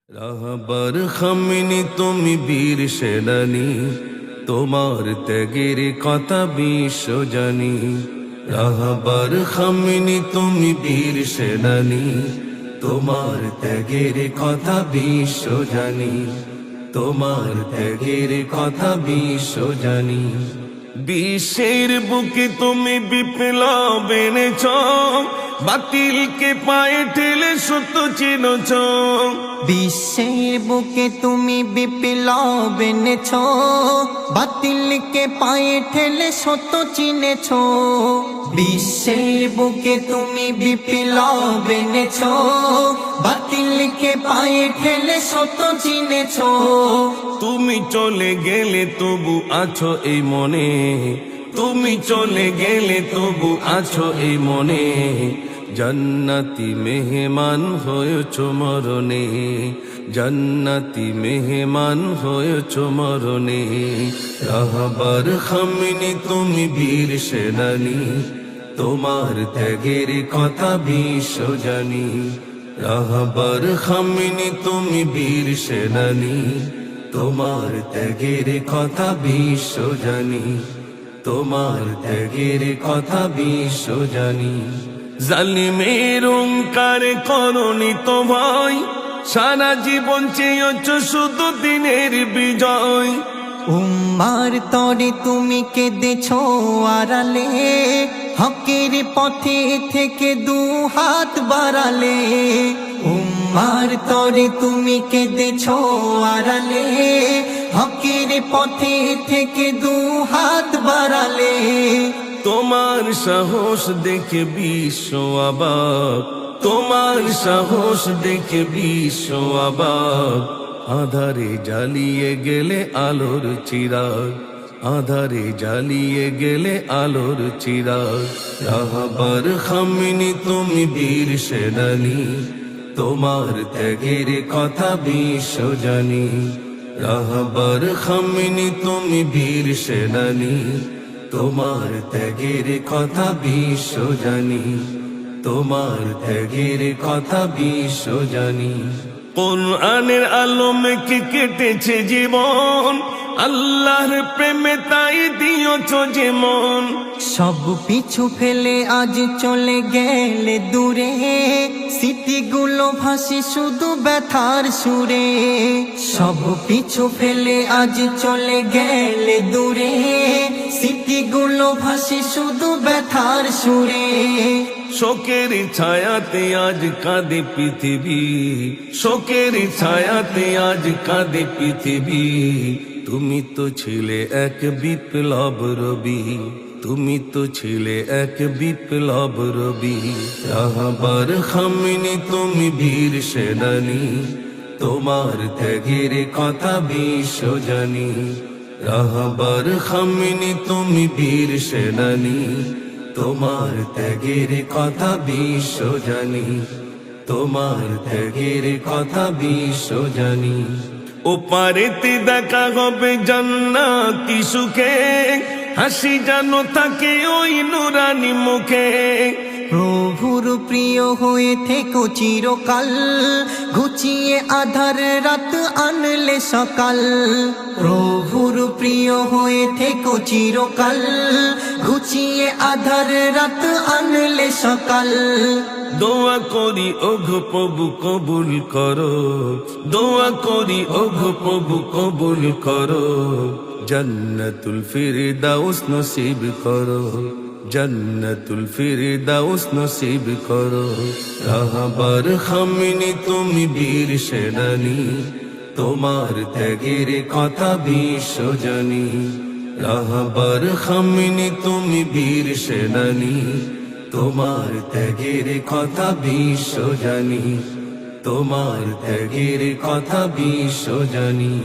রাহবার Khamenei তুমি বীর সেনানী, তোমার ত্যাগের কথা বিশ্ব জানি। রাহবার খামিনি তুমি বীর সেনানী, তোমার ত্যাগের কথা বিশ্ব জানি। তোমার ত্যাগের কথা বিশ্ব জানি। বিশ্বের বুকে তুমি বিপ্লব এনেছ, বাতিলকে পায়ে ঠেলে সত্য চিনেছ। বিশ্বের বুকে তুমি বিপ্লব এনেছ, বাতিলকে পায়ে ঠেলে সত্য চিনেছ। বিশ্বের বুকে তুমি বিপ্লব এনেছ, বাতিলকে পায়ে ঠেলে সত্য চিনেছ। তুমি চলে গেলে তবু আছো এই মনে, তুমি চলে গেলে তবু আছো এই মনে। জান্নাতি মেহমান হয়েছ মরণে, জান্নাতি মেহমান হয়েছ মরণে। রাহবার খামিনি তুমি বীর সেনানী, তোমার ত্যাগের কথা বিশ্ব জানি। রাহবার খামিনি তুমি বীর সেনানী, তোমার ত্যাগের কথা বিশ্ব জানি। তোমার ত্যাগের কথা বিশ্ব জানি। জালিমের অহংকার করনি তো ভয়, সারা জীবন চেয়েছ শুধু দিনের বিজয়। উম্মার তরে তুমি কেঁদেছ আড়ালে, হকের পথে থেকে দু হাত বাড়ালে। উম্মার তরে তুমি কেঁদেছ আড়ালে, হকের পথে থেকে দু হাত বাড়ালে। তোমার সাহস দেখে বিশ্ব অবাক, তোমার সাহস দেখে বিশ্ব অবাক। আধারে জ্বালিয়ে গেলে আলোর চিরাগ, আধারে জ্বালিয়ে গেলে আলোর চিরাগ। রাহবার খামিনি তুমি বীর সেনানী, তোমার ত্যাগের কথা বিশ্ব জানি। রাহবার খামিনি তুমি বীর সেনানী, তোমার ত্যাগের কথা বিশ্ব জানি। তোমার ত্যাগের কথা বিশ্ব জানি। কোরআনের আলোমে কি কেটেছে জীবন, আল্লাহর প্রেমে তাই দিয়েছ জীবন। সব পিছু ফেলে আজ চলে গেলে দূরে, স্মৃতিগুলো ভাসি শুধু ব্যথার সুরে। সব পিছু ফেলে আজ চলে গেলে দূরে, স্মৃতিগুলো ভাসি শুধু ব্যথার সুরে। শোকের ছায়াতে আজ কাঁদে পৃথিবী, শোকের ছায়াতে আজ কাঁদে পৃথিবী। তুমি তো ছিলে এক বিপ্লব রবি, তুমি তো ছিলে এক বিপ্লব রবি। রাহবার খামিনি তুমি বীর সেনানী, তোমার ত্যাগের কথা বিশ্ব জানি। রাহবার খামিনি তুমি বীর সেনানী, তোমার ত্যাগের কথা বিশ্ব জানি। তোমার ত্যাগের কথা বিশ্ব জানি। ওপারেতে দেখা হবে জান্নাতি সুখে, হাসি যেন থাকে ওই নুরানি মুখে। প্রভুর প্রিয় হয়ে থেকো চিরকাল, ঘুচিয়ে আধার রাত আনলে সকাল। প্রভুর প্রিয় হয়ে থেকো চিরকাল, ঘুচিয়ে আধার রাত আনলে সকাল। দোয়া করি ওগো প্রভু কবুল করো, দোয়া করি ওগো প্রভু কবুল করো। জান্নাতুল ফিরদাউস নসিব করো, জান্নাতুল ফিরদাউস নসিব করো। রাহবার খামিনি তুমি বীর সেনানী, তোমার ত্যাগের কথা বিশ্ব জানি। রাহবার খামিনি তুমি বীর সেনানী, তোমার ত্যাগের কথা বিশ্ব জানি। তোমার ত্যাগের কথা বিশ্ব জানি।